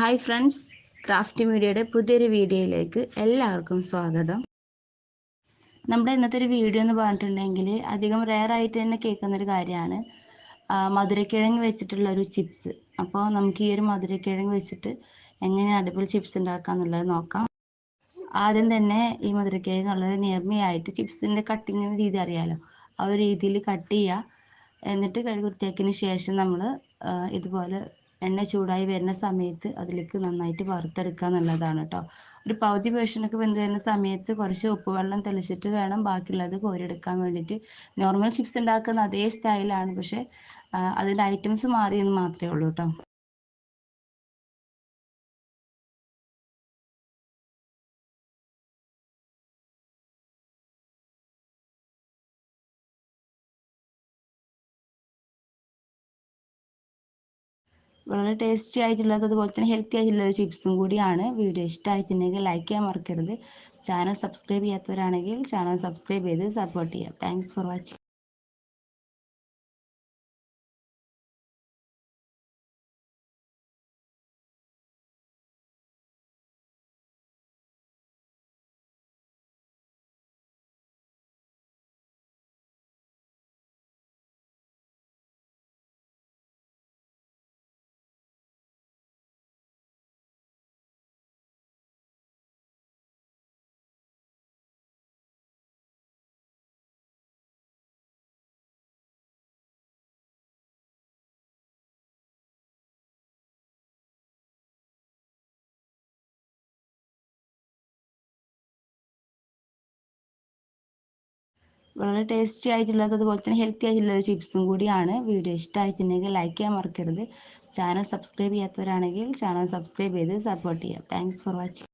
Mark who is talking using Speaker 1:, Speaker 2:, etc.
Speaker 1: Hi friends, craft മീഡിയയുടെ പുതിയൊരു വീഡിയോയിലേക്ക് എല്ലാവർക്കും സ്വാഗതം. നമ്മുടെ ഇന്നത്തെ ഒരു വീഡിയോ എന്ന് പറഞ്ഞിട്ടുണ്ടെങ്കിൽ അധികം റെയർ ആയിട്ട് തന്നെ കേൾക്കുന്നൊരു കാര്യമാണ് മധുരക്കിഴങ്ങ് വെച്ചിട്ടുള്ള ഒരു ചിപ്സ്. അപ്പോൾ നമുക്ക് ഈ ഒരു മധുരക്കിഴങ്ങ് വെച്ചിട്ട് എങ്ങനെ അടിപൊളി ചിപ്സ് ഉണ്ടാക്കാം എന്നുള്ളത് നോക്കാം. ആദ്യം തന്നെ ഈ മധുരക്കിഴങ്ങ് വളരെ നേർമയായിട്ട് ചിപ്സിൻ്റെ കട്ടിങ്ങിൻ്റെ രീതി അറിയാമല്ലോ, ആ ഒരു രീതിയിൽ കട്ട് ചെയ്യുക. എന്നിട്ട് കഴുകി വൃത്തിയാക്കിയതിന് ശേഷം നമ്മൾ ഇതുപോലെ എണ്ണ ചൂടായി വരുന്ന സമയത്ത് അതിലേക്ക് നന്നായിട്ട് വറുത്തെടുക്കുക എന്നുള്ളതാണ് കേട്ടോ. ഒരു പകുതി പോർഷനൊക്കെ വെന്ത് വരുന്ന സമയത്ത് കുറച്ച് ഉപ്പ് വെള്ളം തെളിച്ചിട്ട് വേണം ബാക്കിയുള്ളത് കോരിയെടുക്കാൻ വേണ്ടിയിട്ട്. നോർമൽ ചിപ്സ് ഉണ്ടാക്കുന്ന അതേ സ്റ്റൈലാണ്, പക്ഷേ അതിൻ്റെ ഐറ്റംസ് മാറിയെന്ന് മാത്രമേ ഉള്ളൂ കേട്ടോ. വളരെ ടേസ്റ്റി ആയിട്ടുള്ളത്, അതുപോലെ തന്നെ ഹെൽത്തി ആയിട്ടുള്ള ഒരു ചിപ്സും കൂടിയാണ്. വീഡിയോ ഇഷ്ടമായിട്ടുണ്ടെങ്കിൽ ലൈക്ക് ചെയ്യാൻ മറക്കരുത്. ചാനൽ സബ്സ്ക്രൈബ് ചെയ്യാത്തവരാണെങ്കിൽ ചാനൽ സബ്സ്ക്രൈബ് ചെയ്ത് സപ്പോർട്ട് ചെയ്യാം. Thanks for watching. വളരെ ടേസ്റ്റി ആയിട്ടുള്ളത്, അതുപോലെ തന്നെ ഹെൽത്തി ആയിട്ടുള്ള ഒരു ചിപ്സും കൂടിയാണ്. വീഡിയോ ഇഷ്ടമായിട്ടുണ്ടെങ്കിൽ ലൈക്ക് ചെയ്യാൻ മറക്കരുത്. ചാനൽ സബ്സ്ക്രൈബ് ചെയ്യാത്തവരാണെങ്കിൽ ചാനൽ സബ്സ്ക്രൈബ് ചെയ്ത് സപ്പോർട്ട് ചെയ്യാം. Thanks for watching.